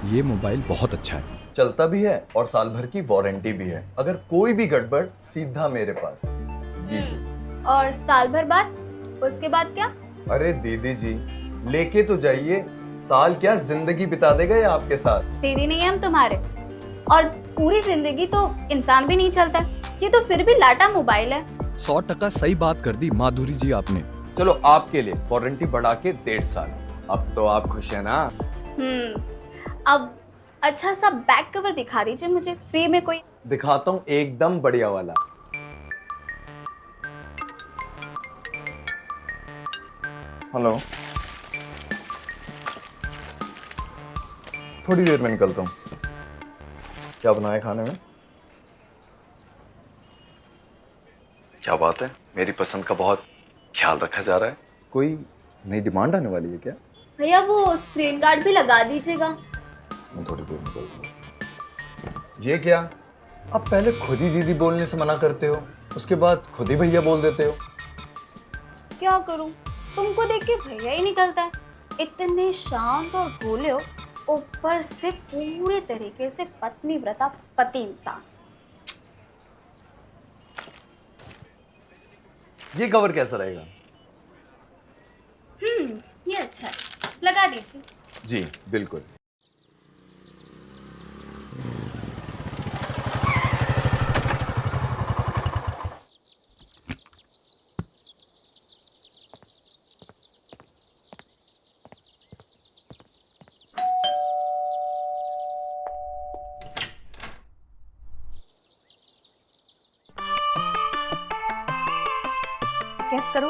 ये मोबाइल बहुत अच्छा है, चलता भी है और साल भर की वारंटी भी है। अगर कोई भी गड़बड़ सीधा मेरे पास। जी। और साल भर बाद उसके बाद क्या? अरे दीदी जी, लेके तो जाइए, साल क्या जिंदगी बिता देगा ये आपके साथ। दीदी नहीं है हम तुम्हारे, और पूरी जिंदगी तो इंसान भी नहीं चलता, ये तो फिर भी लाटा मोबाइल है। 100% सही बात कर दी माधुरी जी आपने। चलो आपके लिए वारंटी बढ़ा के 1.5 साल। अब तो आप खुश है ना? अब अच्छा सा बैक कवर दिखा दीजिए मुझे फ्री में कोई। दिखाता हूँ एकदम बढ़िया वाला। हेलो, थोड़ी देर में निकलता हूँ। क्या बनाया खाने में? क्या बात है, मेरी पसंद का बहुत ख्याल रखा जा रहा है। कोई नई डिमांड आने वाली है क्या? भैया वो स्क्रीन गार्ड भी लगा दीजिएगा। मैं थोड़ी देर निकलता हूँ। ये क्या, आप पहले खुद ही दीदी बोलने से मना करते हो, उसके बाद खुद ही भैया बोल देते हो। क्या करूं, तुमको देख के भैया ही निकलता है। इतने शांत और भोले हो, ऊपर से पूरे तरीके से पत्नी व्रता पति इंसान। ये कवर कैसा रहेगा? ये अच्छा है, लगा दीजिए। जी बिल्कुल। गेस करो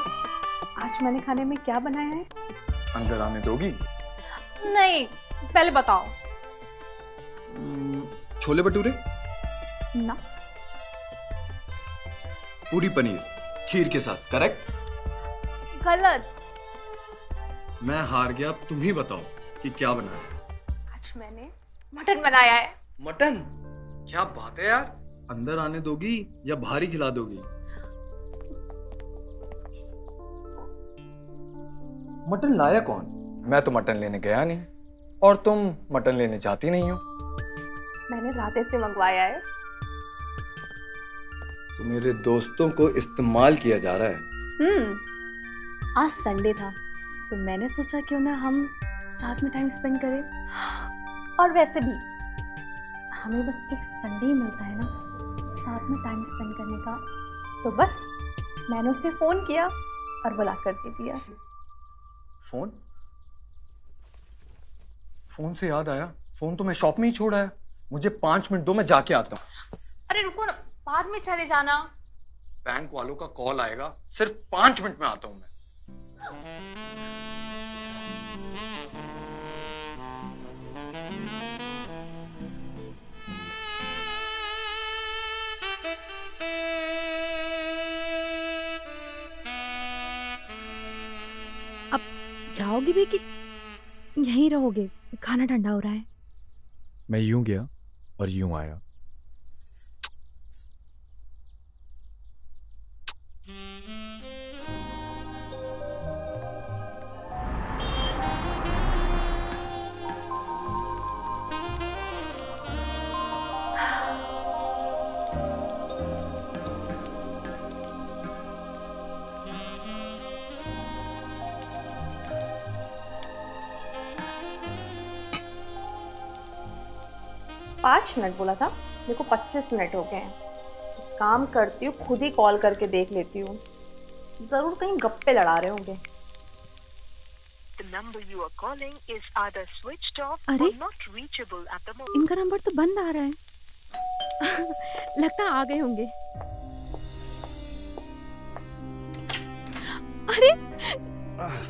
आज मैंने खाने में क्या बनाया है? अंदर आने दोगी? नहीं, पहले बताओ। छोले भटूरे, ना। पूरी पनीर खीर के साथ। करेक्ट? गलत। मैं हार गया, अब तुम ही बताओ कि क्या बनाया है। आज मैंने मटन बनाया है। मटन? क्या बात है यार, अंदर आने दोगी या बाहर ही खिला दोगी? मटन लाया कौन? मैं तो मटन लेने गया नहीं, और तुम मटन लेने जाती नहीं हो। मैंने राधे से मंगवाया है। तो मेरे दोस्तों को इस्तेमाल किया जा रहा है। आज संडे था तो मैंने सोचा क्यों ना हम साथ में टाइम स्पेंड करें। और वैसे भी हमें बस एक संडे ही मिलता है ना साथ में टाइम स्पेंड करने का, तो बस मैंने उसे फोन किया और बुला कर दे दिया। फोन? फोन से याद आया, फोन तो मैं शॉप में ही छोड़ा है। मुझे 5 मिनट दो, मैं जाके आता हूँ। अरे रुको ना, बाद में चले जाना। बैंक वालों का कॉल आएगा, सिर्फ 5 मिनट में आता हूँ मैं। अब जाओगे भी कि यहीं रहोगे? खाना ठंडा हो रहा है। मैं यूं गया और यूं आया। पाँच मिनट बोला था, देखो 25 मिनट हो गए हैं। काम करती हूँ, खुद ही कॉल करके देख लेती हूँ, जरूर कहीं गप्पे लड़ा रहे होंगे। अरे इनका नंबर तो बंद आ रहा है। लगता आ गए होंगे। अरे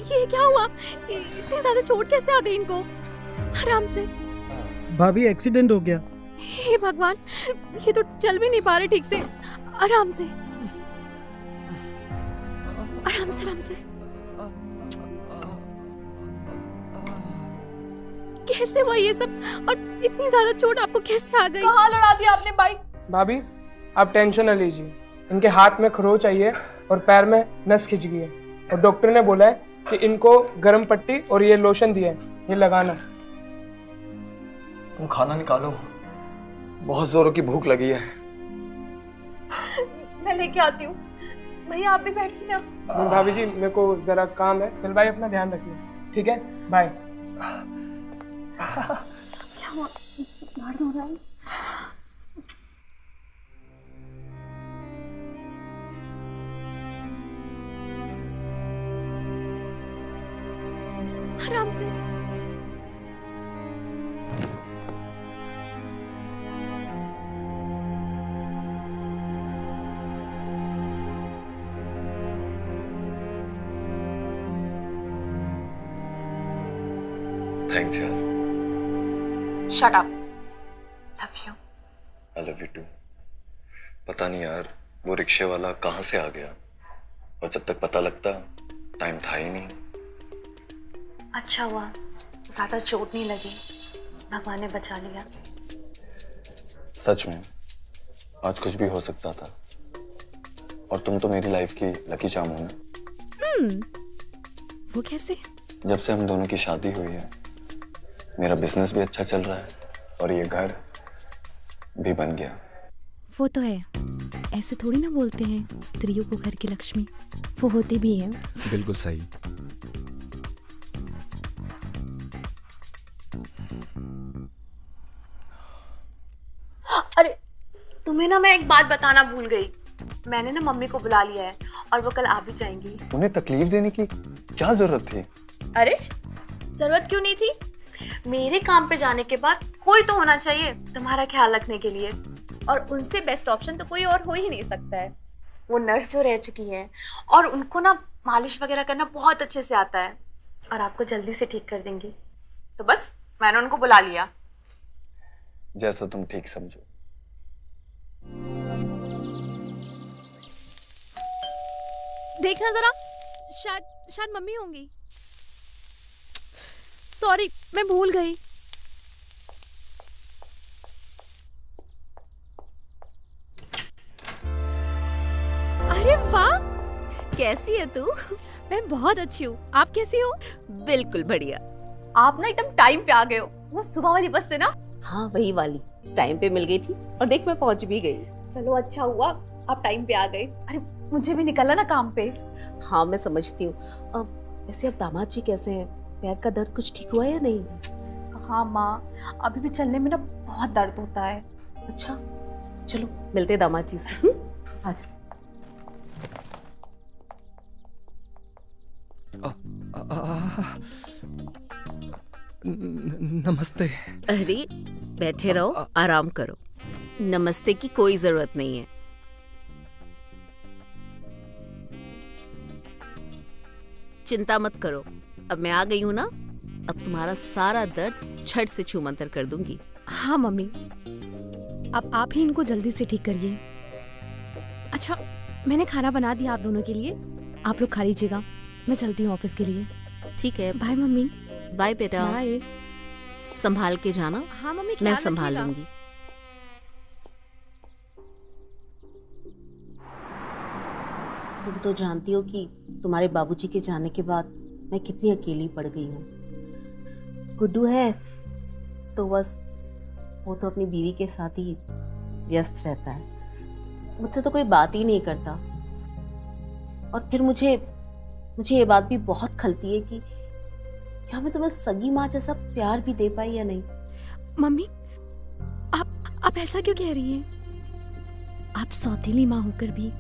ये क्या हुआ? इतनी ज्यादा चोट कैसे आ गई इनको? आराम से। भाभी एक्सीडेंट हो गया। हे भगवान, ये तो चल भी नहीं पा रहे ठीक से। आराम से, आराम से, आराम से। कैसे हुआ ये सब? और इतनी ज्यादा चोट आपको कैसे आ गई? कहाँ लड़ा दिया आपने बाइक? भाभी आप टेंशन न लीजिए, इनके हाथ में खरोंच आई है और पैर में नस खिंच गई है, और डॉक्टर ने बोला है कि इनको गर्म पट्टी और ये लोशन दिया है, ये लगाना। तुम खाना निकालो, बहुत जोरों की भूख लगी है। मैं लेके आती हूँ। भैया आप भी बैठिए ना। भाभी जी मेरे को जरा काम है। दिल भाई अपना ध्यान रखिए, ठीक है? बाय। क्या हुआ? दर्द हो रहा है? आराम से। थैंक्स यार। Shut up. Love you. I love you too. पता नहीं यार वो रिक्शे वाला कहाँ से आ गया, और जब तक पता लगता टाइम था ही नहीं। अच्छा हुआ ज्यादा चोट नहीं लगी, भगवान ने बचा लिया। सच में आज कुछ भी हो सकता था, और तुम तो मेरी लाइफ की लकी चार्म हो ना। वो कैसे? जब से हम दोनों की शादी हुई है मेरा बिजनेस भी अच्छा चल रहा है, और ये घर भी बन गया। वो तो है, ऐसे थोड़ी ना बोलते हैं स्त्रियों को घर की लक्ष्मी, वो होती भी है। बिल्कुल सही। अरे तुम्हें ना मैं एक बात बताना भूल गई। मैंने ना मम्मी को बुला लिया है और वो कल आ भी जाएंगी। उन्हें तकलीफ देने की क्या जरूरत थी? अरे जरूरत क्यों नहीं थी? मेरे काम पे जाने के बाद कोई तो होना चाहिए तुम्हारा ख्याल रखने के लिए, और उनसे बेस्ट ऑप्शन तो कोई और हो ही नहीं सकता है। वो नर्स जो रह चुकी है और उनको ना मालिश वगैरह करना बहुत अच्छे से आता है, और आपको जल्दी से ठीक कर देंगी। तो बस मैंने उनको बुला लिया। जैसा तुम ठीक समझो। देखना जरा, शायद मम्मी होंगी। सॉरी मैं भूल गई। अरे वाह, कैसी है तू? मैं बहुत अच्छी हूँ, आप कैसी हो? बिल्कुल बढ़िया। आप ना एकदम टाइम पे आ गए हो। वो सुबह वाली बस से ना। हाँ वही वाली, टाइम पे मिल गई थी और देख मैं पहुंच भी गई। चलो अच्छा हुआ आप टाइम पे आ गए। अरे मुझे भी निकलना ना काम पे। हाँ मैं समझती हूँ। वैसे अब दामाद जी कैसे हैं? पैर का दर्द कुछ ठीक हुआ या नहीं? हाँ माँ, अभी भी चलने में ना बहुत दर्द होता है। अच्छा चलो मिलते हैं दामाद जी से। आज नमस्ते। अरे बैठे रहो, आराम करो। नमस्ते की कोई जरूरत नहीं है। चिंता मत करो, अब मैं आ गई हूँ ना, अब तुम्हारा सारा दर्द झट से छू मंतर कर दूंगी। हाँ मम्मी, अब आप ही इनको जल्दी से ठीक करिए। अच्छा मैंने खाना बना दिया आप दोनों के लिए, आप लोग खा लीजिएगा, मैं चलती हूँ ऑफिस के लिए। ठीक है, बाय मम्मी। बाय बेटा। बाय। संभाल के जाना। हाँ मम्मी, मैं संभाल लूंगी। तुम तो जानती हो कि तुम्हारे बाबूजी के जाने के बाद मैं कितनी अकेली पड़ गई हूँ। गुड्डू है तो बस वो तो अपनी बीवी के साथ ही व्यस्त रहता है, मुझसे तो कोई बात ही नहीं करता। और फिर मुझे ये बात भी बहुत खलती है कि क्या मैं तुम्हें सगी माँ जैसा प्यार भी दे पाई या नहीं। मम्मी आप ऐसा क्यों कह रही हैं? आप सौतेली माँ होकर भी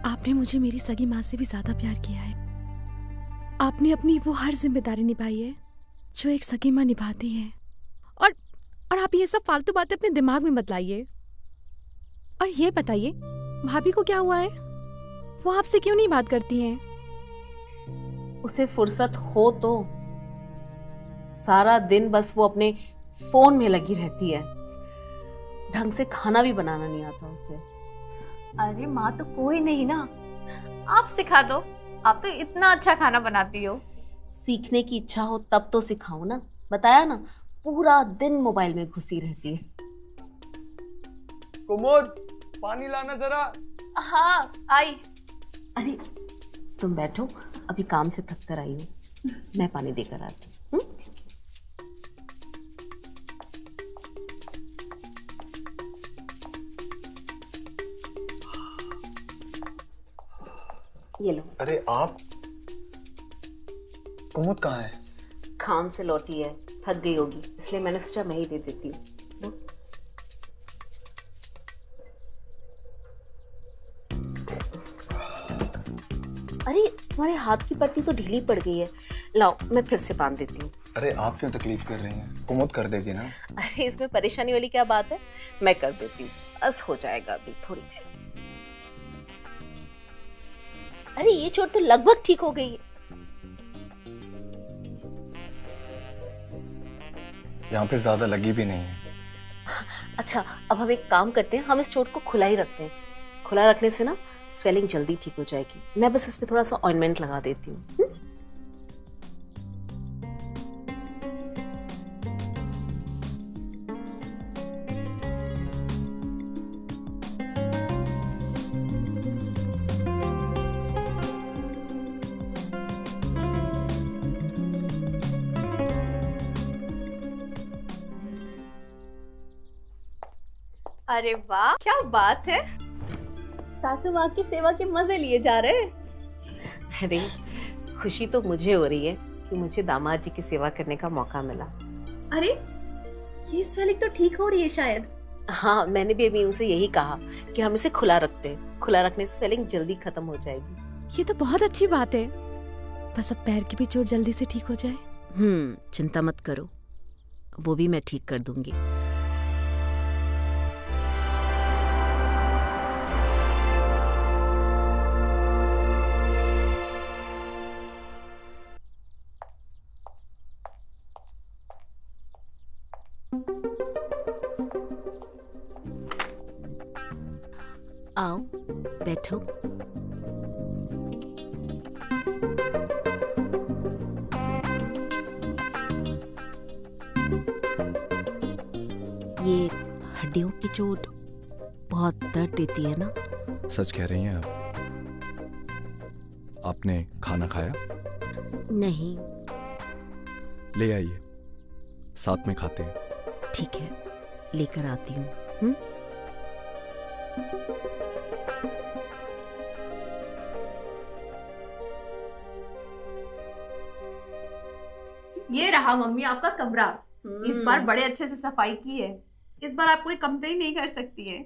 आपने मुझे मेरी सगी माँ से भी ज्यादा प्यार किया है। आपने अपनी वो हर जिम्मेदारी निभाई है जो एक सगी माँ निभाती है। और आप ये सब फालतू बातें अपने दिमाग में मत लाइए। और ये बताइए भाभी को क्या हुआ है? वो आपसे क्यों नहीं बात करती हैं? उसे फुर्सत हो तो सारा दिन बस वो अपने फोन में लगी रहती है, ढंग से खाना भी बनाना नहीं आता उसे। अरे माँ तो कोई नहीं ना, आप सिखा दो, आप तो इतना अच्छा खाना बनाती हो। सीखने की इच्छा हो तब तो सिखाऊं ना, बताया ना, पूरा दिन मोबाइल में घुसी रहती है। कुमुद पानी लाना जरा। हाँ आई। अरे तुम बैठो, अभी काम से थक कर आई हूँ, मैं पानी देकर आती हूँ। ये लो। अरे आप, कुमुद कहाँ है? काम से लौटी है, थक गई होगी, इसलिए मैंने सोचा मैं ही दे देती हूँ। लो। अरे तुम्हारे हाथ की पट्टी तो ढीली पड़ गई है, लाओ मैं फिर से बांध देती हूँ। अरे आप क्यों तकलीफ कर रही हैं? कुमुद कर देगी ना। अरे इसमें परेशानी वाली क्या बात है, मैं कर देती हूँ, बस हो जाएगा अभी थोड़ी देर। अरे ये चोट तो लगभग ठीक हो गई है। यहाँ पे ज्यादा लगी भी नहीं है। अच्छा अब हम एक काम करते हैं, हम इस चोट को खुला ही रखते हैं। खुला रखने से ना स्वेलिंग जल्दी ठीक हो जाएगी। मैं बस इस पे थोड़ा सा ऑइंटमेंट लगा देती हूँ। अरे वाह, क्या बात है, सासू माँ की सेवा के मजे लिए जा रहे हैं। अरे खुशी तो मुझे हो रही है कि मुझे दामाद जी की सेवा करने का मौका मिला। अरे ये स्वेलिंग तो ठीक हो रही है शायद। हाँ मैंने भी अभी उनसे यही कहा कि हम इसे खुला रखते हैं, खुला रखने से स्वेलिंग जल्दी खत्म हो जाएगी। ये तो बहुत अच्छी बात है, बस अब पैर की भी चोट जल्दी से ठीक हो जाए। चिंता मत करो, वो भी मैं ठीक कर दूंगी। आओ बैठो। ये हड्डियों की चोट बहुत दर्द देती है ना? सच कह रही हैं आप? आपने खाना खाया? नहीं। ले आइए, साथ में खाते हैं। ठीक है, लेकर आती हूँ। ये रहा मम्मी आपका कमरा। इस बार बड़े अच्छे से सफाई की है, इस बार आप कोई कंप्लेन नहीं कर सकती है।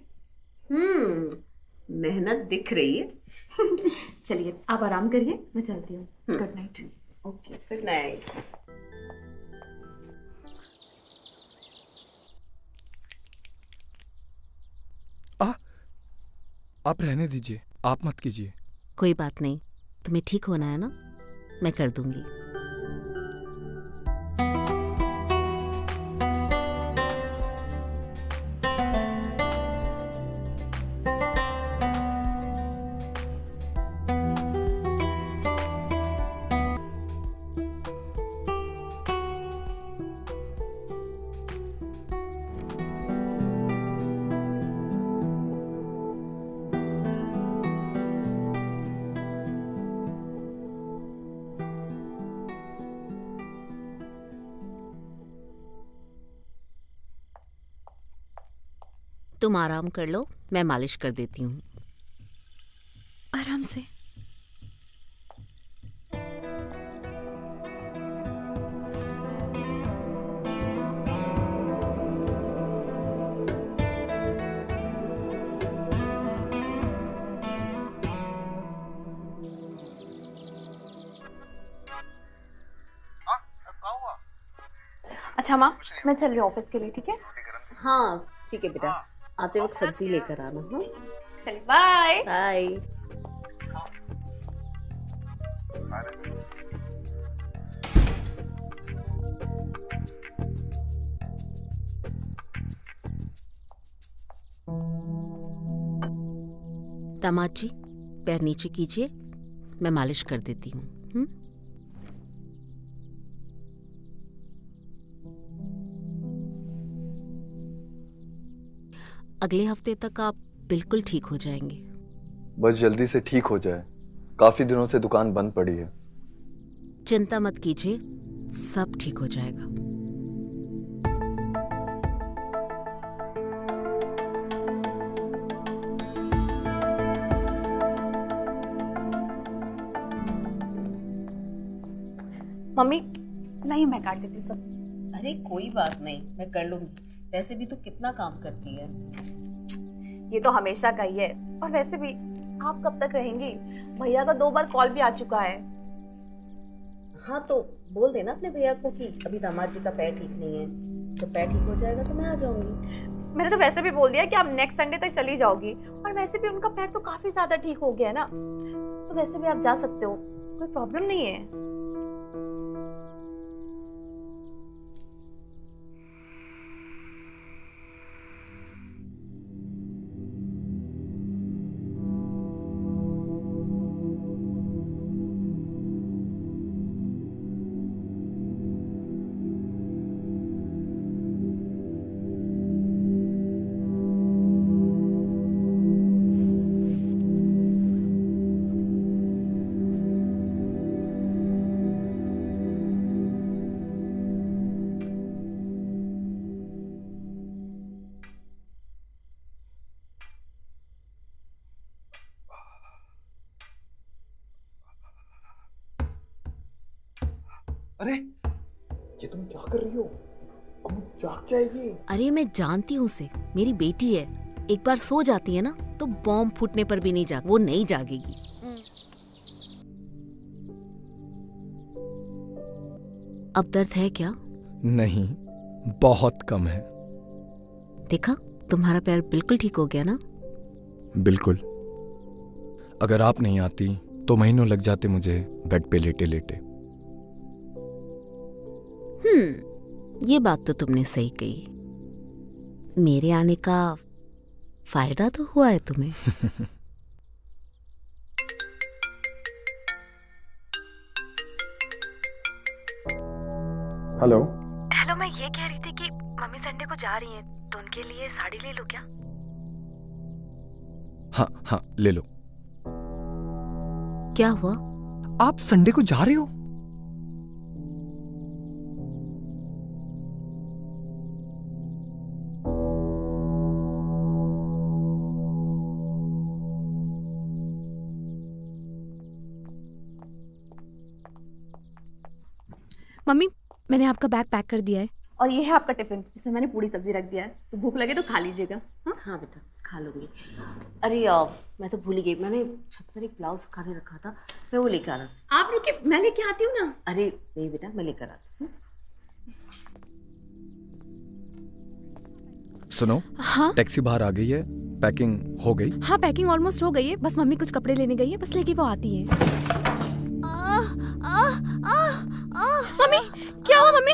मेहनत दिख रही है। चलिए आप आराम करिए, मैं चलती हूँ। Good night. Okay, good night. आप रहने दीजिए, आप मत कीजिए। कोई बात नहीं, तुम्हें ठीक होना है ना, मैं कर दूंगी। तुम आराम कर लो, मैं मालिश कर देती हूँ। आराम से। अच्छा माँ, मैं चल रही हूँ ऑफिस के लिए, ठीक है? हाँ ठीक है बेटा, आते वक्त सब्जी लेकर आना। हाँ चलिए, बाय बाय। दामाद जी पैर नीचे कीजिए, मैं मालिश कर देती हूँ। अगले हफ्ते तक आप बिल्कुल ठीक हो जाएंगे। बस जल्दी से ठीक हो जाए, काफी दिनों से दुकान बंद पड़ी है। चिंता मत कीजिए, सब ठीक हो जाएगा। मम्मी नहीं, मैं काट देती हूँ सब्जी। अरे कोई बात नहीं, मैं कर लूंगी। वैसे भी तू कितना काम करती है। ये तो हमेशा का ही है। और वैसे भी आप कब तक रहेंगी? भैया का 2 बार कॉल भी आ चुका है। हाँ तो बोल देना अपने भैया को कि अभी दामाद जी का पैर ठीक नहीं है, जब पैर ठीक हो जाएगा तो मैं आ जाऊंगी। मैंने तो वैसे भी बोल दिया कि आप नेक्स्ट संडे तक चली जाओगी। और वैसे भी उनका पैर तो काफी ज्यादा ठीक हो गया है ना, तो वैसे भी आप जा सकते हो, कोई प्रॉब्लम नहीं है। अरे ये तुम क्या कर रही हो? कौन जाग जाएगी। अरे मैं जानती हूँ उसे, मेरी बेटी है। एक बार सो जाती है ना तो बॉम्ब फूटने पर भी वो नहीं जागेगी। अब दर्द है क्या? नहीं, बहुत कम है। देखा, तुम्हारा पैर बिल्कुल ठीक हो गया ना? बिल्कुल। अगर आप नहीं आती तो महीनों लग जाते मुझे बेड पे लेटे लेटे। ये बात तो तुमने सही कही। मेरे आने का फायदा तो हुआ है तुम्हें। हेलो। हेलो, मैं ये कह रही थी कि मम्मी संडे को जा रही हैं, तो उनके लिए साड़ी ले लो क्या? हाँ हाँ ले लो। क्या हुआ? आप संडे को जा रहे हो? मम्मी, मैंने आपका बैग पैक कर दिया है। और ये है आपका टिफिन, इसमें मैंने पूरी सब्जी रख दिया है, तो भूख लगे तो खा लीजिएगा। हाँ बेटा, खा लूंगी। अरे मैं तो भूल ही गई, मैंने छत पर एक ब्लाउज सुखाने रखा था, मैं वो लेकर आ रहा। आप रुकिए, मैं लेके आती हूँ ना। अरे नहीं बेटा, मैं लेकर आती हूँ। सुनो, हाँ टैक्सी बाहर आ गई है, पैकिंग हो गई? हाँ, पैकिंग ऑलमोस्ट हो गई है, बस मम्मी कुछ कपड़े लेने गई है, बस लेके वो आती है। मम्मी, क्या हुआ मम्मी?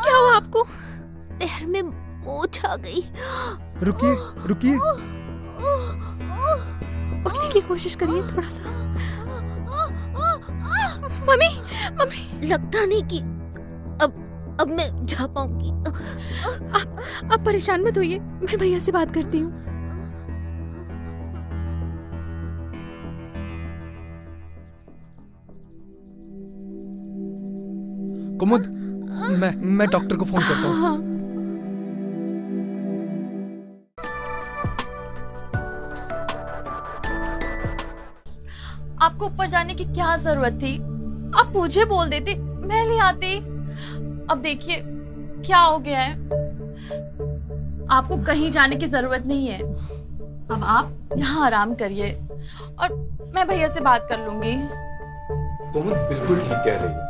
क्या हुआ आपको? पैर में मोच आ गई। रुकिए रुकिए। उठने की कोशिश करिए थोड़ा सा। मम्मी, मम्मी, लगता नहीं कि अब मैं जा पाऊंगी। आप परेशान मत होइए, मैं भैया से बात करती हूँ। कुमुद, मैं डॉक्टर को फोन करता हूँ। हाँ। आपको ऊपर जाने की क्या जरूरत थी? आप मुझे बोल देते, मैं ले आती। अब देखिए क्या हो गया है, आपको कहीं जाने की जरूरत नहीं है। अब आप यहाँ आराम करिए और मैं भैया से बात कर लूंगी। कुमुद बिल्कुल ठीक कह रही है,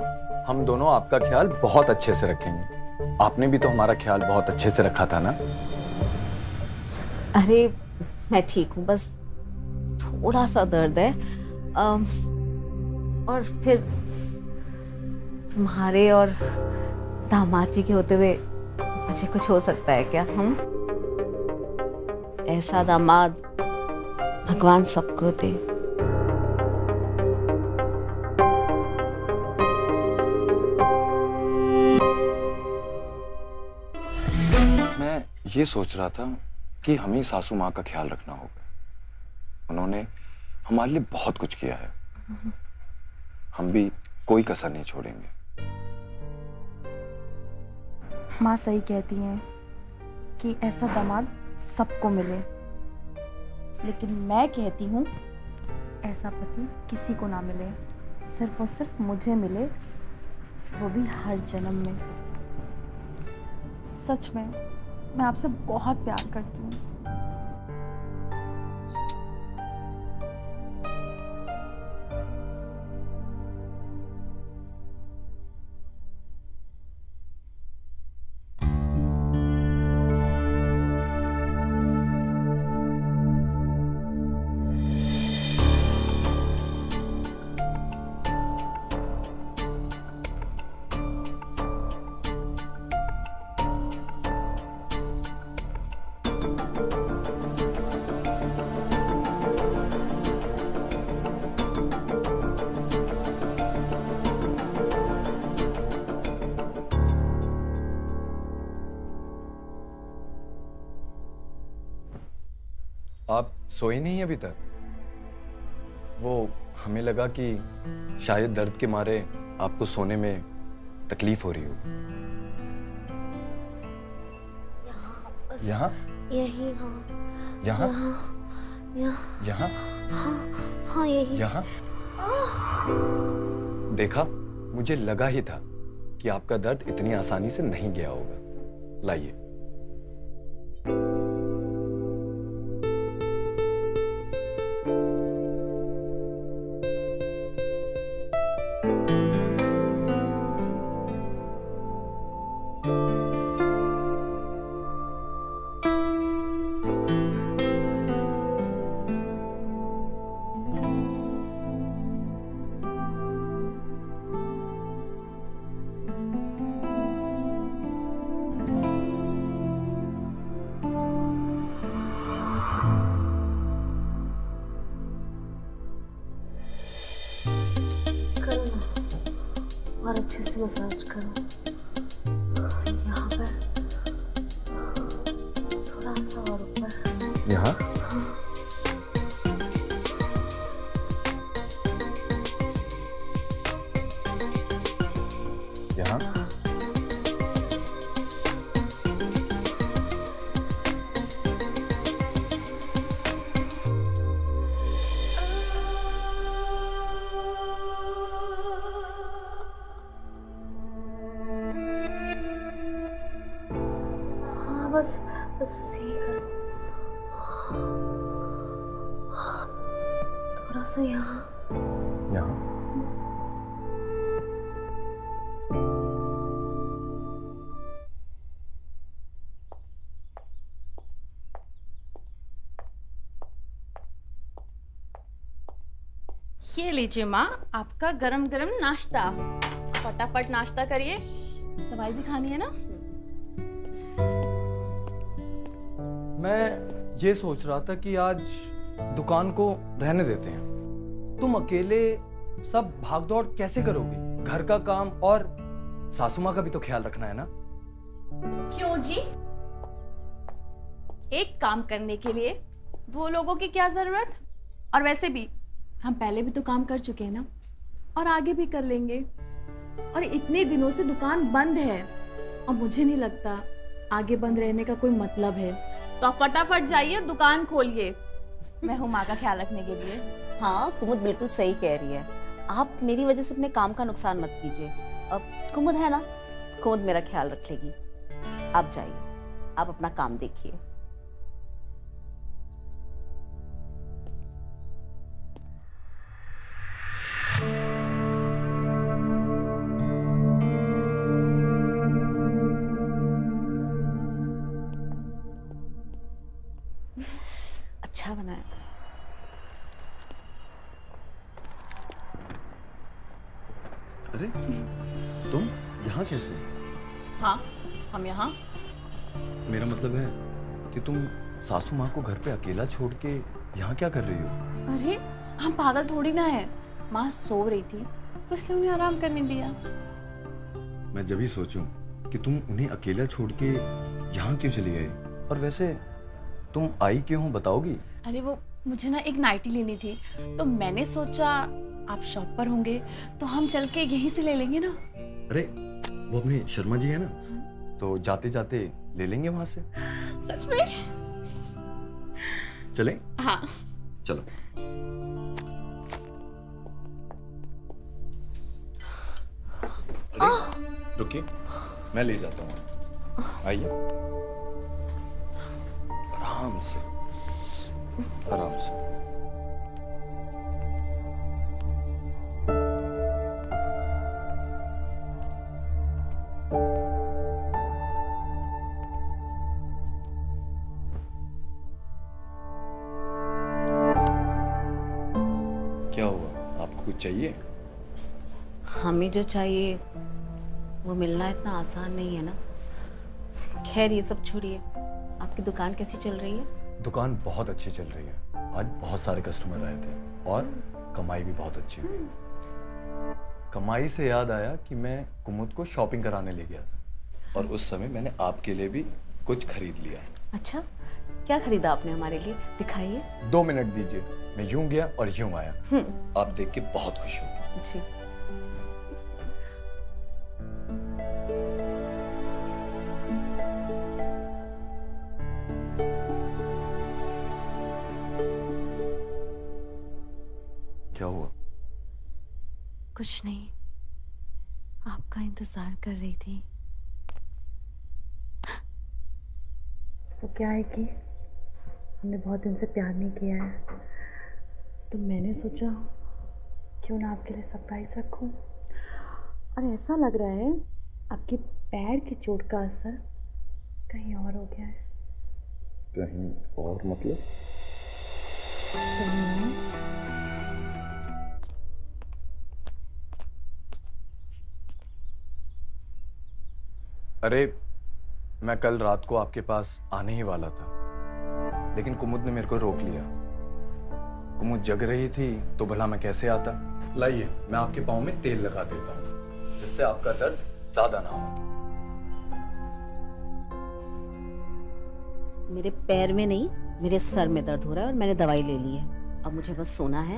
हम दोनों आपका ख्याल बहुत अच्छे से रखेंगे। आपने भी तो हमारा ख्याल बहुत अच्छे से रखा था ना? अरे मैं ठीक हूँ, बस थोड़ा सा दर्द है। और फिर तुम्हारे और दामाद जी के होते हुए मुझे कुछ हो सकता है क्या? हम ऐसा दामाद भगवान सबको दे। मैं ये सोच रहा था कि हमें सासू माँ का ख्याल रखना होगा। उन्होंने हमारे लिए बहुत कुछ किया है, हम भी कोई कसर नहीं छोड़ेंगे। माँ सही कहती हैं कि ऐसा दामाद सबको मिले, लेकिन मैं कहती हूँ ऐसा पति किसी को ना मिले। सिर्फ और सिर्फ मुझे मिले, वो भी हर जन्म में। सच में मैं आपसे बहुत प्यार करती हूँ। आप सोए नहीं अभी तक? वो हमें लगा कि शायद दर्द के मारे आपको सोने में तकलीफ हो रही हो। यहाँ? यही, हाँ। यहाँ? यहाँ। यहाँ? हाँ यही। यहाँ? देखा, मुझे लगा ही था कि आपका दर्द इतनी आसानी से नहीं गया होगा। लाइए। और अच्छे से मसाज करो। यहाँ पर थोड़ा सा और ऊपर। यहाँ? यहाँ? बस बस बस यही करो। थोड़ा सा यहाँ। यहाँ? ये लीजिए माँ, आपका गरम गरम नाश्ता। फटाफट नाश्ता करिए, दवाई भी खानी है ना। मैं ये सोच रहा था कि आज दुकान को रहने देते हैं। तुम अकेले सब भागदौड़ कैसे करोगे? घर का काम और सासू माँ का भी तो ख्याल रखना है ना। क्यों जी? एक काम करने के लिए दो लोगों की क्या जरूरत? और वैसे भी हम पहले भी तो काम कर चुके हैं ना, और आगे भी कर लेंगे। और इतने दिनों से दुकान बंद है और मुझे नहीं लगता आगे बंद रहने का कोई मतलब है। तो आप फटाफट जाइए, दुकान खोलिए। मैं हूँ माँ का ख्याल रखने के लिए। हाँ, कुमुद बिल्कुल सही कह रही है। आप मेरी वजह से अपने काम का नुकसान मत कीजिए। अब कुमुद है ना, कुमुद मेरा ख्याल रख लेगी। आप जाइए, आप अपना काम देखिए। अच्छा बनाया। अरे तुम यहाँ कैसे? हाँ, हम यहाँ। मेरा मतलब है कि तुम सासू माँ को घर पे अकेला छोड़ के यहाँ क्या कर रही हो? अरे हम पागल थोड़ी ना है, माँ सो रही थी तो इसलिए उन्हें आराम करने दिया। मैं जब ही सोचूं कि तुम उन्हें अकेला छोड़ के यहाँ क्यों चली गई। और वैसे तुम आई क्यों हो, बताओगी? अरे वो मुझे ना एक नाइटी लेनी थी, तो मैंने सोचा आप शॉप पर होंगे तो हम चल के यहीं से ले लेंगे ना। अरे वो अपने शर्मा जी है ना, तो जाते जाते ले लेंगे वहां से। सच में? चलें? हाँ चलो। रुकिए, मैं ले जाता हूँ। आइए, आराम से, आराम से। क्या हुआ, आपको कुछ चाहिए? हमें जो चाहिए वो मिलना इतना आसान नहीं है ना। खैर ये सब छोड़िए, आपकी दुकान कैसी चल रही है? दुकान बहुत अच्छी चल रही है। आज बहुत सारे कस्टमर आए थे और कमाई भी बहुत अच्छी हुई। कमाई से याद आया कि मैं कुमुद को शॉपिंग कराने ले गया था और उस समय मैंने आपके लिए भी कुछ खरीद लिया। अच्छा, क्या खरीदा आपने हमारे लिए? दिखाइए। 2 मिनट दीजिए, मैं यूं गया और यूं आया। आप देख के बहुत खुश होंगे। जी। क्या हुआ? कुछ नहीं, आपका इंतजार कर रही थी। वो क्या है कि हमने बहुत दिन से प्यार नहीं किया है, तो मैंने सोचा क्यों ना आपके लिए सरप्राइज रखूं। और ऐसा लग रहा है आपके पैर की चोट का असर कहीं और हो गया है। कहीं और मतलब? अरे, मैं कल रात को आपके पास आने ही वाला था, लेकिन कुमुद ने मेरे को रोक लिया। कुमुद जग रही थी तो भला मैं कैसे आता? लाइए, मैं आपके पाँव में तेल लगा देता हूँ, जिससे आपका दर्द ज्यादा ना हो। मेरे पैर में नहीं, मेरे सर में दर्द हो रहा है और मैंने दवाई ले ली है। अब मुझे बस सोना है।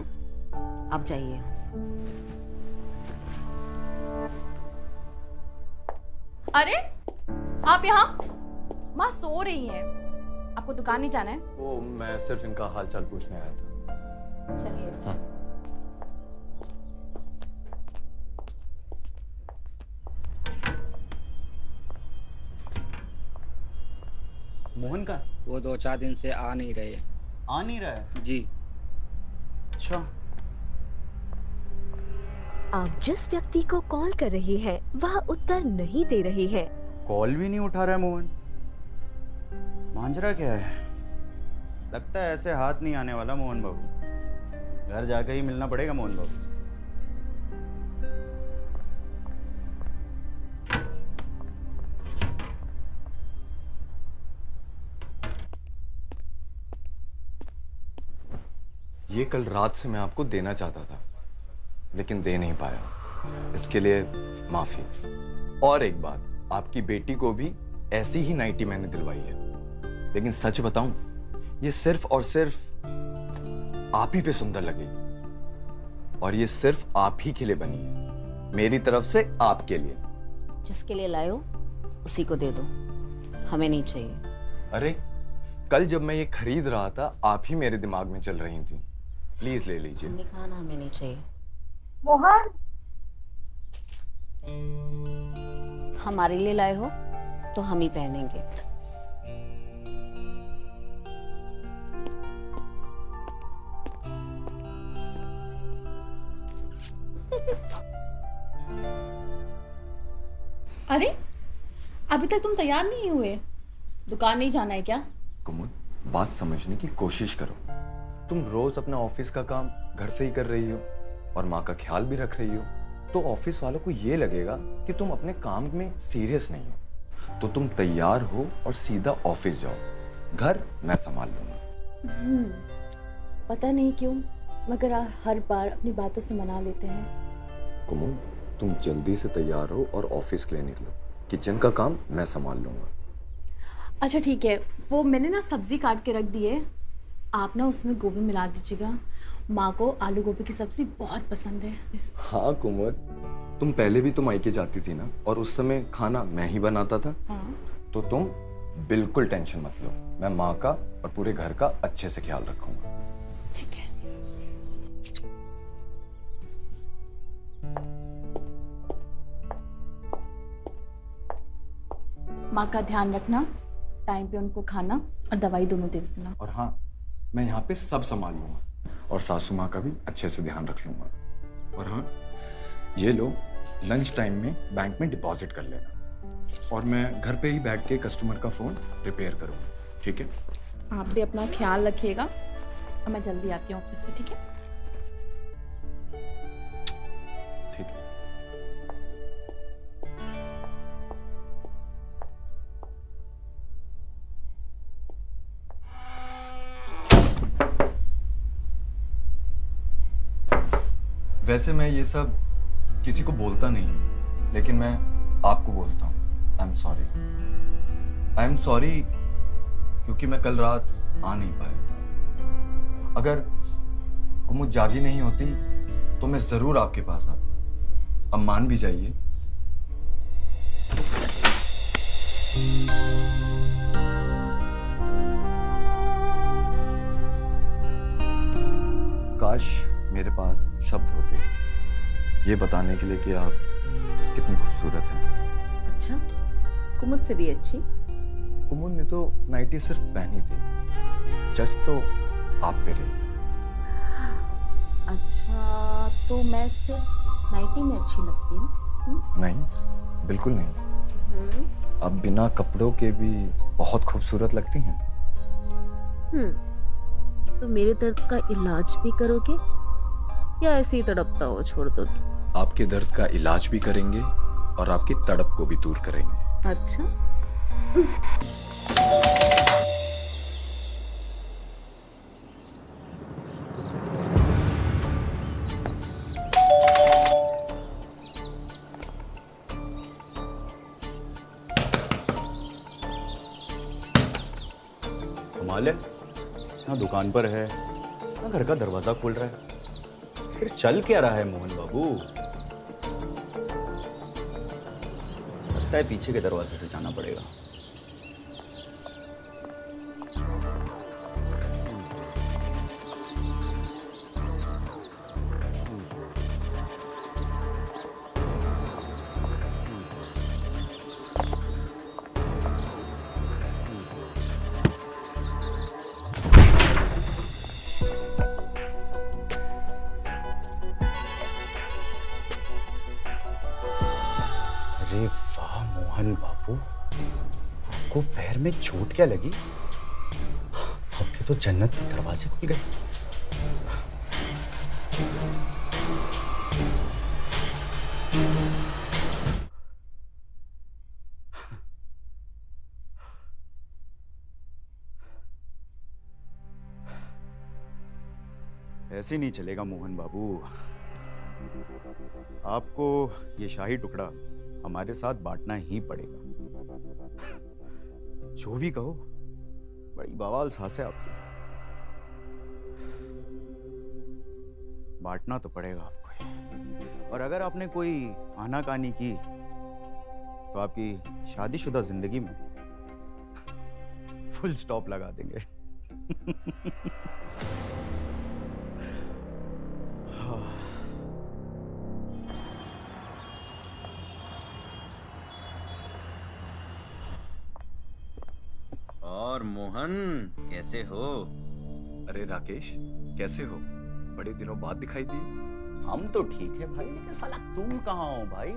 आप जाइए यहाँ से। अरे आप यहाँ? माँ सो रही हैं, आपको दुकान नहीं जाना है? वो मैं सिर्फ इनका हालचाल पूछने आया था। चलिए। हाँ। मोहन का? वो 2-4 दिन से आ नहीं रहे। आ नहीं रहा है? जी। अच्छा। आप जिस व्यक्ति को कॉल कर रही हैं, वह उत्तर नहीं दे रही है। कॉल भी नहीं उठा रहा है मोहन। मांजरा क्या है? लगता है ऐसे हाथ नहीं आने वाला मोहन बाबू। घर जाकर ही मिलना पड़ेगा मोहन बाबू से। ये कल रात से मैं आपको देना चाहता था, लेकिन दे नहीं पाया। इसके लिए माफी। और एक बात, आपकी बेटी को भी ऐसी ही नाइटी मैंने दिलवाई है, लेकिन सच बताऊं, ये सिर्फ और सिर्फ आप ही पे सुंदर लगेगी। और ये सिर्फ आप ही के लिए बनी है, मेरी तरफ से आपके लिए। जिसके लिए लाए हो उसी को दे दो, हमें नहीं चाहिए। अरे, कल जब मैं ये खरीद रहा था, आप ही मेरे दिमाग में चल रही थी। प्लीज ले लीजिए। हमने कहा ना हमें नहीं चाहिए। मोहन, हमारे लिए लाए हो तो हम ही पहनेंगे। अरे अभी तक तुम तैयार नहीं हुए? दुकान नहीं जाना है क्या? कुमुद, बात समझने की कोशिश करो। तुम रोज अपना ऑफिस का काम घर से ही कर रही हो और माँ का ख्याल भी रख रही हो, तो ऑफिस वालों को ये लगेगा कि तुम अपने काम में सीरियस नहीं हो। तो तुम तैयार हो और सीधा ऑफिस जाओ। घर मैं संभाल लूंगा। पता नहीं क्यों, मगर हर बार अपनी बातों से मना लेते हैं। कुमुद, तुम जल्दी से तैयार हो और ऑफिस के लिए निकलो। किचन का काम मैं संभाल लूंगा। अच्छा ठीक है, वो मैंने ना सब्जी काट के रख दी है, आप ना उसमें गोभी मिला दीजिएगा। माँ को आलू गोभी की सब्जी बहुत पसंद है। हाँ कुमुद, तुम पहले भी तो मायके जाती थी ना, और उस समय खाना मैं ही बनाता था। हाँ। तो तुम बिल्कुल टेंशन मत लो, मैं माँ का और पूरे घर का अच्छे से ख्याल रखूंगा। ठीक है। माँ का ध्यान रखना, टाइम पे उनको खाना और दवाई दोनों दे देना। और हाँ, मैं यहाँ पे सब संभाल लूंगा और सासू माँ का भी अच्छे से ध्यान रख लूंगा। और हाँ, ये लो लंच टाइम में बैंक में डिपॉजिट कर लेना और मैं घर पे ही बैठ के कस्टमर का फ़ोन रिपेयर करूँगा, ठीक है? आप भी अपना ख्याल रखिएगा और मैं जल्दी आती हूँ ऑफिस से, ठीक है? ठीक है। वैसे मैं ये सब किसी को बोलता नहीं, लेकिन मैं आपको बोलता हूँ, I am sorry. I am sorry क्योंकि मैं कल रात आ नहीं पाया। अगर कुमुद जागी नहीं होती तो मैं जरूर आपके पास आता। अब मान भी जाइए। काश मेरे पास शब्द होते ये बताने के लिए कि आप कितनी खूबसूरत हैं। अच्छा, कुमुद से भी अच्छी? कुमुद ने तो नाइटी सिर्फ पहनी थी, जज तो आप पे रही। अच्छा, तो मैं सिर्फ नाइटी में अच्छी लगती हूँ? नहीं, बिल्कुल नहीं। आप बिना कपड़ों के भी बहुत खूबसूरत लगती हैं। तो मेरे दर्द का इलाज भी करोगे या ऐसे ही तड़पता हो छोड़ दोगे? आपके दर्द का इलाज भी करेंगे और आपकी तड़प को भी दूर करेंगे। अच्छा। कमाल है, ना दुकान पर है ना घर का दरवाजा खोल रहा है। फिर चल क्या रहा है मोहन बाबू? लगता है पीछे के दरवाजे से जाना पड़ेगा। अरे वाह मोहन बाबू, आपको पैर में चोट क्या लगी? आपके तो जन्नत के दरवाजे खुल गए। ऐसे नहीं चलेगा मोहन बाबू। आपको ये शाही टुकड़ा हमारे साथ बांटना ही पड़ेगा। जो भी कहो, बड़ी बवाल सांस है आपकी। बांटना तो पड़ेगा आपको ये। और अगर आपने कोई आनाकानी की तो आपकी शादीशुदा जिंदगी में फुल स्टॉप लगा देंगे। और मोहन कैसे हो? अरे राकेश, कैसे हो? बड़े दिनों बाद दिखाई दिए। हम तो ठीक है भाई, लेकिन साला तुम कहाँ हो भाई?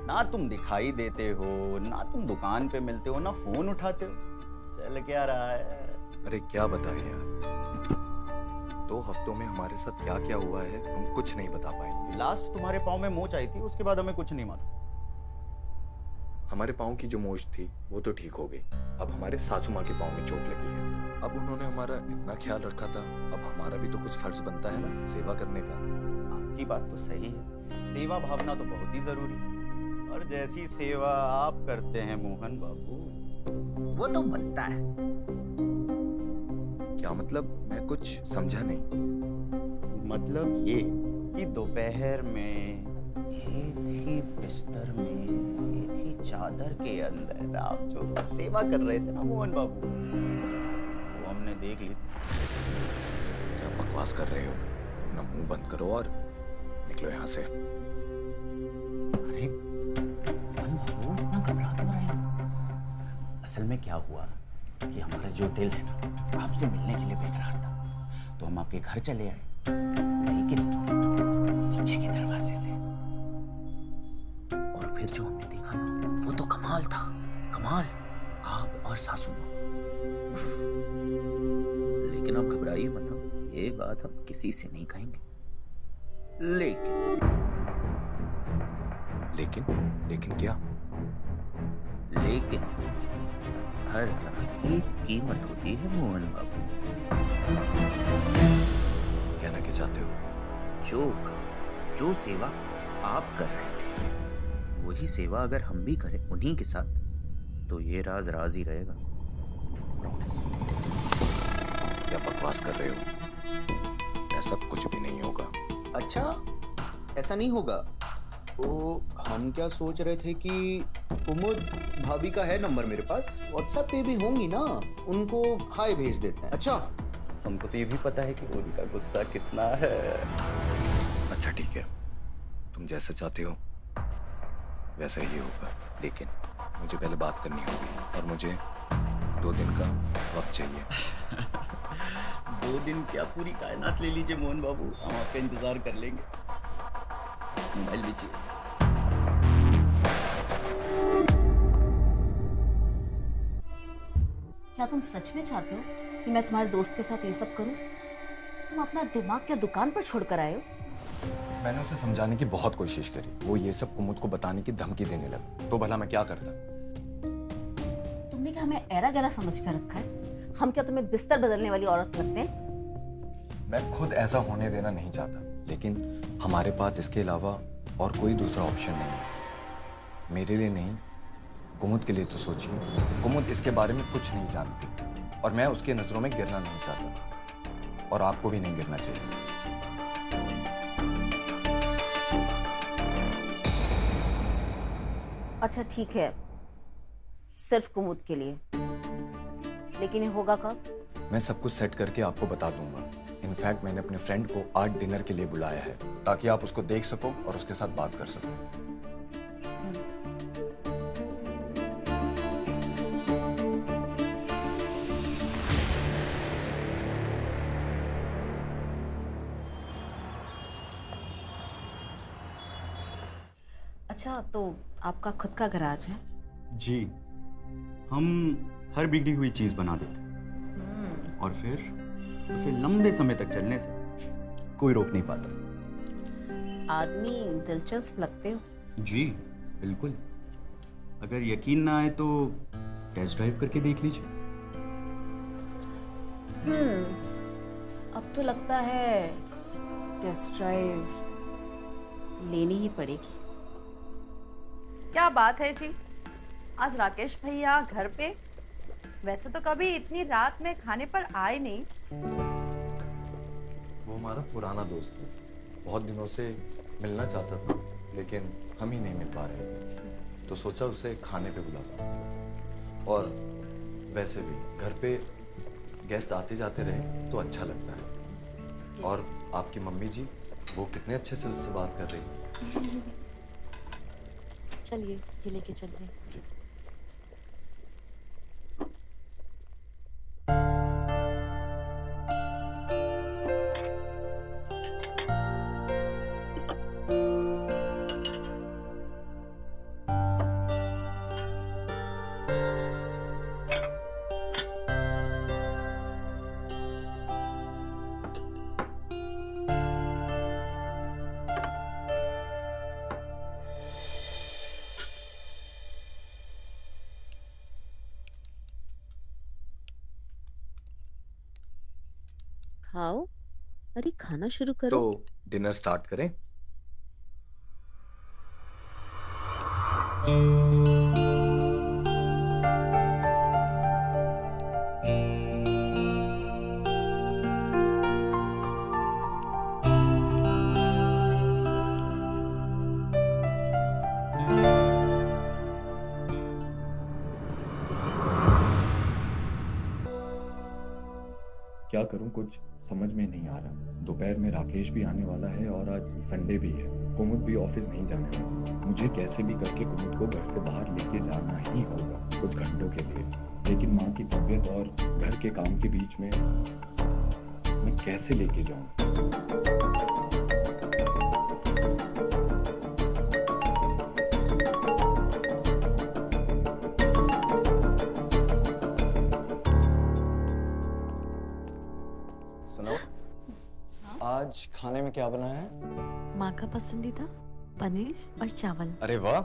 ना तुम दिखाई देते हो, ना तुम दुकान पे मिलते हो, ना फोन उठाते हो। चल क्या रहा है? अरे क्या बताएं यार, 2 हफ्तों में हमारे साथ क्या क्या हुआ है हम कुछ नहीं बता पाएंगे। लास्ट तुम्हारे पाँव में मोच आई थी, उसके बाद हमें कुछ नहीं मालूम। हमारे पाँव की जो मोच थी वो तो ठीक हो गई, अब हमारे सासू माँ के पाँव में चोट लगी है। अब उन्होंने हमारा इतना ख्याल रखा था, अब हमारा भी तो कुछ फर्ज बनता है ना सेवा करने का। आपकी बात तो सही है, सेवा भावना तो बहुत ही जरूरी है। और जैसी सेवा आप करते हैं मोहन बाबू, वो तो बनता है। क्या मतलब? मैं कुछ समझा नहीं। मतलब ये कि दोपहर में एक ही बिस्तर में एक ही चादर के अंदर आप जो सेवा कर रहे थे ना मोहन बाबू, वो हमने देख ली थी। क्या बकवास कर रहे हो? अपना मुंह बंद करो और निकलो यहाँ से। अरे मोहन बाबू, इतना घबरा क्यों रहे हो? असल में क्या हुआ कि हमारा जो दिल है ना आपसे मिलने के लिए बेकरार था, तो हम आपके घर चले आए, लेकिन पीछे के दरवाजे से। और फिर जो हमने देखा ना वो तो कमाल था, कमाल, आप और सासू माँ। लेकिन आप घबराइए मत, ये बात हम किसी से नहीं कहेंगे। लेकिन क्या? लेकिन हर राज की कीमत होती है मोहन बाबू। कहना क्या चाहते हो? जो सेवा आप कर रहे थे वही सेवा अगर हम भी करें उन्हीं के साथ, तो ये राज राज ही रहेगा। क्या बकवास कर रहे हो? ऐसा कुछ भी नहीं होगा। अच्छा, ऐसा नहीं होगा? तो हम क्या सोच रहे थे कि कुमुद भाभी का है नंबर मेरे पास, व्हाट्सएप पे भी होंगी ना, उनको हाय भेज देते हैं। अच्छा, हमको तो ये भी पता है कि उनका गुस्सा कितना है। अच्छा ठीक है, तुम जैसा चाहते हो वैसा ही होगा, लेकिन मुझे पहले बात करनी होगी और मुझे 2 दिन का वक्त चाहिए। 2 दिन क्या, पूरी कायनात ले लीजिए मोहन बाबू, हम आपका इंतजार कर लेंगे। मोबाइल बेचिए। क्या तुम सच में चाहते हो कि मैं तुम्हारे दोस्त के साथ ये सब करूं? तुम अपना दिमाग क्या दुकान पर छोड़कर आए हो? मैंने उसे समझाने की बहुत कोशिश करी, वो ये सब कुमुद को बताने की धमकी देने लगा, तो भला मैं क्या करता? तुमने क्या हमें ऐरा गैरा समझ कर रखा है? हम क्या तुम्हें बिस्तर बदलने वाली औरत लगते हैं? मैं खुद ऐसा होने देना नहीं चाहता, लेकिन हमारे पास इसके अलावा और कोई दूसरा ऑप्शन नहीं है। मेरे लिए नहीं, कुमुद के लिए तो सोचिए। कुमुद इसके बारे में कुछ नहीं जानती और मैं उसके नजरों में गिरना नहीं चाहता, और आपको भी नहीं गिरना चाहिए। अच्छा ठीक है, सिर्फ कुमुद के लिए, लेकिन ये होगा कब? मैं सब कुछ सेट करके आपको बता दूंगा। इनफैक्ट मैंने अपने फ्रेंड को आज डिनर के लिए बुलाया है, ताकि आप उसको देख सको और उसके साथ बात कर सको। अच्छा, तो आपका खुद का गैराज है? जी, हम हर बिगड़ी हुई चीज बना देते हैं और फिर उसे लंबे समय तक चलने से कोई रोक नहीं पाता। आदमी दिलचस्प लगते हो। जी बिल्कुल, अगर यकीन ना आए तो टेस्ट ड्राइव करके देख लीजिए। अब तो लगता है टेस्ट ड्राइव लेनी ही पड़ेगी। क्या बात है जी, आज राकेश भैया घर पे? वैसे तो कभी इतनी रात में खाने पर आए नहीं। वो हमारा पुराना दोस्त है, बहुत दिनों से मिलना चाहता था, लेकिन हम ही नहीं मिल पा रहे थे, तो सोचा उसे खाने पे बुलाता। और वैसे भी घर पे गेस्ट आते जाते रहे तो अच्छा लगता है। और आपकी मम्मी जी, वो कितने अच्छे से उससे बात कर रही है। चलिए ये लेके चलते हैं। जी। खाओ, अरे खाना शुरू करो। तो डिनर स्टार्ट करें? क्या करूं, कुछ समझ में नहीं आ रहा। दोपहर में राकेश भी आने वाला है और आज संडे भी है। कुमुद भी ऑफिस नहीं जाने वाली। मुझे कैसे भी करके कुमुद को घर से बाहर लेके जाना ही होगा कुछ घंटों के लिए। लेकिन माँ की तबीयत और घर के काम के बीच में मैं कैसे लेके जाऊं? सुनो, आज खाने में क्या बना है? माँ का पसंदीदा पनीर और चावल। अरे वाह,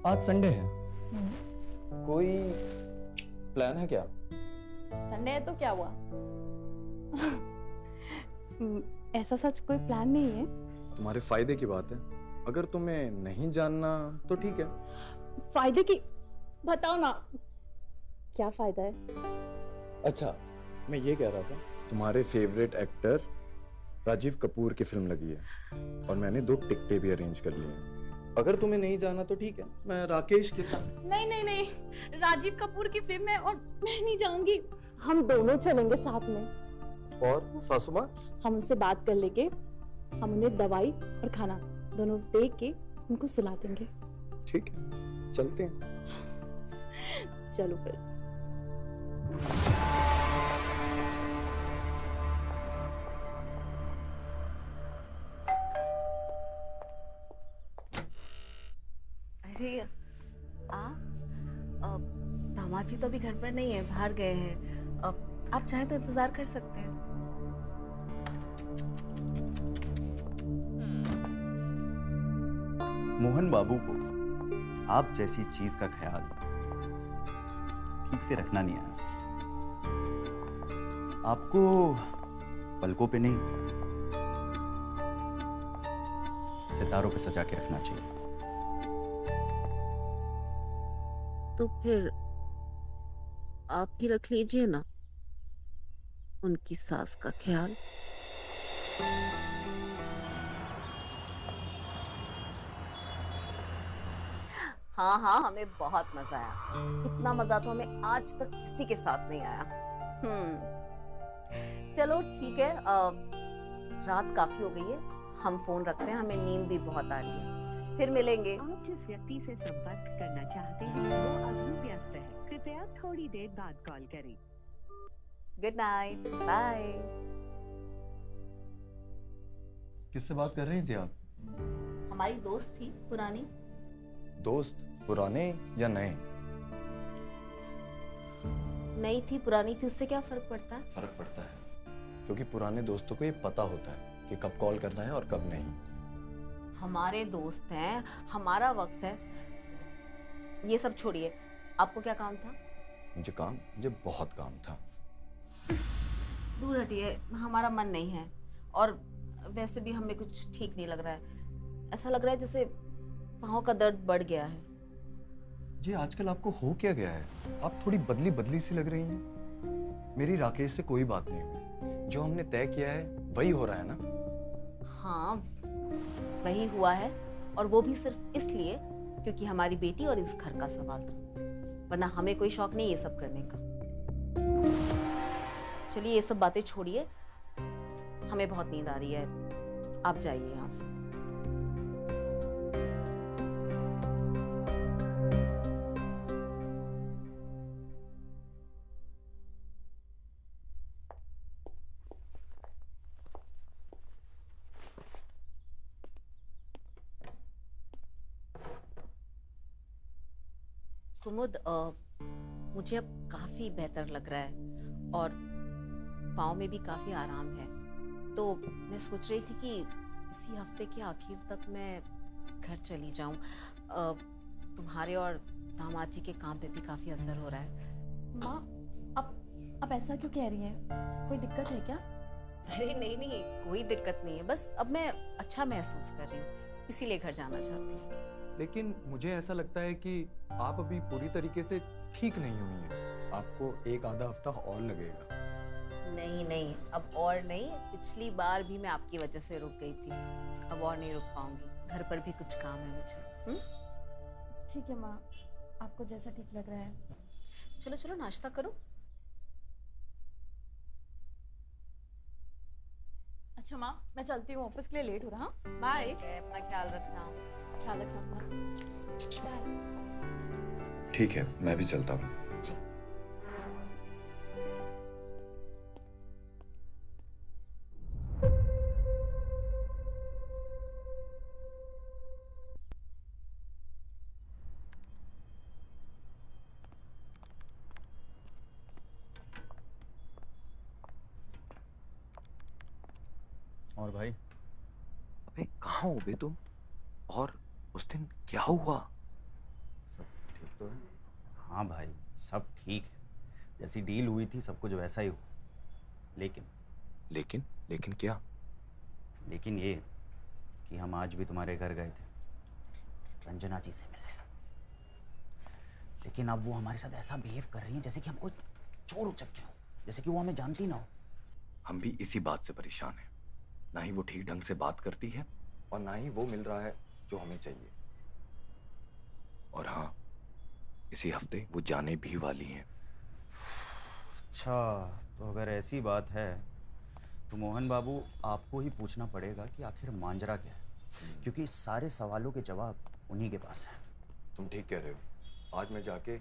आज संडे है, कोई प्लान है क्या? संडे है तो क्या हुआ? ऐसा सच कोई प्लान नहीं है। तुम्हारे फायदे की बात है, अगर तुम्हें नहीं जानना तो ठीक है। फायदे की बताओ ना, क्या फायदा है? अच्छा, मैं ये कह रहा था, तुम्हारे फेवरेट एक्टर राजीव कपूर की फिल्म लगी है और मैंने 2 टिकटें भी अरेंज कर ली हैं। अगर तुम्हें नहीं जाना तो ठीक है, मैं राकेश के साथ। नहीं नहीं नहीं, राजीव कपूर की फिल्म है और मैं नहीं जाऊंगी। हम दोनों चलेंगे साथ में। और सासू माँ? हम उनसे बात कर लेंगे, हम उन्हें दवाई और खाना दोनों दे के उनको सुला देंगे। ठीक है, चलते हैं। चलो फिर। अरे दामाद जी तो अभी घर पर नहीं है, बाहर गए हैं। आप चाहे तो इंतजार कर सकते हैं। मोहन बाबू को आप जैसी चीज का ख्याल ठीक से रखना नहीं आया। आपको पलकों पे नहीं, सितारों पे सजा के रखना चाहिए। तो फिर आप ही रख लीजिए ना उनकी सास का ख्याल। हाँ हाँ, हमें बहुत मजा आया। इतना मजा तो हमें आज तक किसी के साथ नहीं आया। चलो ठीक है, रात काफी हो गई है, हम फोन रखते हैं, हमें नींद भी बहुत आ रही है। फिर मिलेंगे। आप जिस व्यक्ति से संपर्क करना चाहते हैं वो अभी व्यस्त है, कृपया थोड़ी देर बाद कॉल करें। Good night, bye. किससे बात कर रही थी आप? हमारी दोस्त थी पुरानी। दोस्त पुराने या नए? नई थी पुरानी थी, उससे क्या फर्क पड़ता है? फर्क पड़ता है, क्योंकि पुराने दोस्तों को ये पता होता है कि कब कॉल करना है और कब नहीं। हमारे दोस्त हैं, हमारा वक्त है। ये सब छोड़िए, आपको क्या काम था? मुझे बहुत काम था। दूर हटिए, हमारा मन नहीं है। और वैसे भी हमें कुछ ठीक नहीं लग रहा है। ऐसा लग रहा है जैसे पाँव का दर्द बढ़ गया है। ये आजकल आपको हो क्या गया है? आप थोड़ी बदली बदली सी लग रही हैं। मेरी राकेश से कोई बात नहीं हुई, जो हमने तय किया है वही हो रहा है ना? हाँ, वही हुआ है, और वो भी सिर्फ इसलिए क्योंकि हमारी बेटी और इस घर का सवाल था, वरना हमें कोई शौक नहीं ये सब करने का। चलिए ये सब बातें छोड़िए, हमें बहुत नींद आ रही है, आप जाइए यहाँ से। कुमुद, मुझे अब काफी बेहतर लग रहा है और पाँव में भी काफी आराम है। तो मैं सोच रही थी कि इसी हफ्ते के आखिर तक मैं घर चली जाऊं। तुम्हारे और दामाद जी के काम पे भी काफी असर हो रहा है। माँ, अब ऐसा क्यों कह रही हैं? कोई दिक्कत है क्या? अरे नहीं नहीं, कोई दिक्कत नहीं है, बस अब मैं अच्छा महसूस कर रही हूँ, इसीलिए घर जाना चाहती हूँ। लेकिन मुझे ऐसा लगता है कि आप अभी पूरी तरीके से ठीक नहीं हुई हैं। आपको 1 आधा हफ्ता और लगेगा। नहीं नहीं, अब और नहीं। पिछली बार भी मैं आपकी वजह से रुक गई थी, अब और नहीं रुक पाऊंगी। घर पर भी कुछ काम है मुझे। ठीक है माँ, आपको जैसा ठीक लग रहा है। चलो चलो नाश्ता करो। अच्छा माँ, मैं चलती हूँ, ऑफिस के लिए लेट हो रहा। बाय। अपना ख्याल रखना। ख्याल रखना। बाय। ठीक है, मैं भी चलता हूँ। और भाई? अबे कहाँ हो बे तुम? और उस दिन क्या हुआ? सब ठीक तो है? हाँ भाई, सब ठीक है। जैसी डील हुई थी सब कुछ वैसा ही हुआ। लेकिन क्या? लेकिन ये कि हम आज भी तुम्हारे घर गए थे रंजना जी से मिलने, लेकिन अब वो हमारे साथ ऐसा बिहेव कर रही है जैसे कि हमको चोर उचक्के हो, जैसे कि वो हमें जानती ना हो। हम भी इसी बात से परेशान हैं। ना ही वो ठीक ढंग से बात करती है और ना ही वो मिल रहा है जो हमें चाहिए। और हाँ, इसी हफ्ते वो जाने भी वाली हैं। अच्छा, तो अगर ऐसी बात है तो मोहन बाबू आपको ही पूछना पड़ेगा कि आखिर मांजरा क्या है, क्योंकि इस सारे सवालों के जवाब उन्हीं के पास है। तुम ठीक कह रहे हो। आज मैं जाके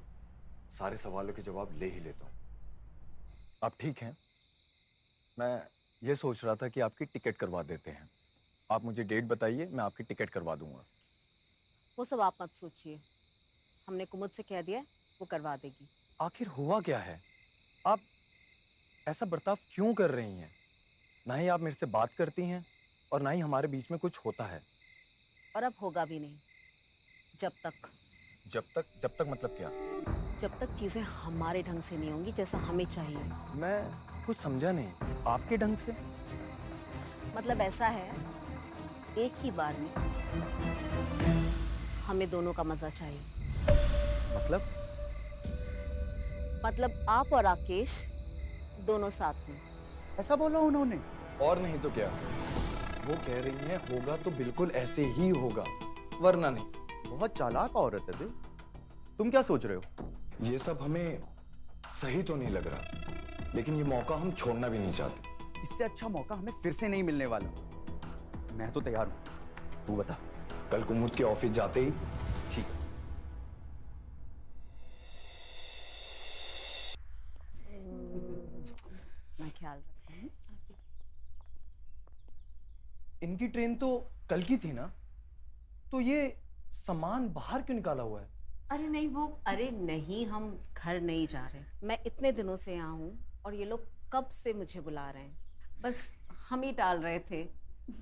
सारे सवालों के जवाब ले ही लेता हूँ। आप ठीक हैं? मैं ये सोच रहा था कि आपकी टिकट करवा देते हैं। आप मुझे डेट बताइए, मैं आपकी टिकट करवा दूंगा। वो सब आप मत सोचिए, हमने कुमुद से कह दिया, वो करवा देगी। आखिर हुआ क्या है? आप ऐसा बर्ताव क्यों कर रही हैं? ना ही आप मेरे से बात करती हैं और ना ही हमारे बीच में कुछ होता है। और अब होगा भी नहीं। जब तक मतलब क्या? जब तक चीजें हमारे ढंग से नहीं होंगी जैसा हमें चाहिए। मैं कुछ समझा नहीं। आपके ढंग से? मतलब ऐसा है, एक ही बार में हमें दोनों का मजा चाहिए। मतलब आप और राकेश दोनों साथ में। ऐसा बोला उन्होंने? और नहीं तो क्या। वो कह रही हैं होगा तो बिल्कुल ऐसे ही होगा, वरना नहीं। बहुत चालाक औरत है बे। तुम क्या सोच रहे हो? ये सब हमें सही तो नहीं लग रहा, लेकिन ये मौका हम छोड़ना भी नहीं चाहते। इससे अच्छा मौका हमें फिर से नहीं मिलने वाला। मैं तो तैयार हूँ, तू बता। कल कुमुद के ऑफिस जाते ही। ठीक है। मैं ख्याल रखता हूँ। इनकी ट्रेन तो कल की थी ना, तो ये सामान बाहर क्यों निकाला हुआ है? अरे नहीं, हम घर नहीं जा रहे। मैं इतने दिनों से यहाँ हूँ और ये लोग कब से मुझे बुला रहे हैं, बस हम ही टाल रहे थे।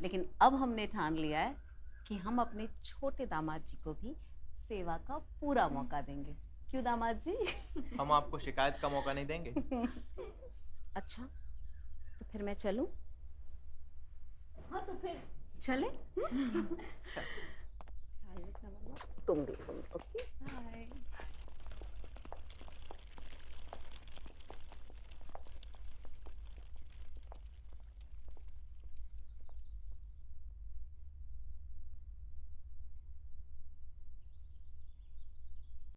लेकिन अब हमने ठान लिया है कि हम अपने छोटे दामाद जी को भी सेवा का पूरा मौका देंगे। क्यों दामाद जी? हम आपको शिकायत का मौका नहीं देंगे। अच्छा, तो फिर मैं चलूं? हाँ तो फिर चले। तुम भी ओके। बाय।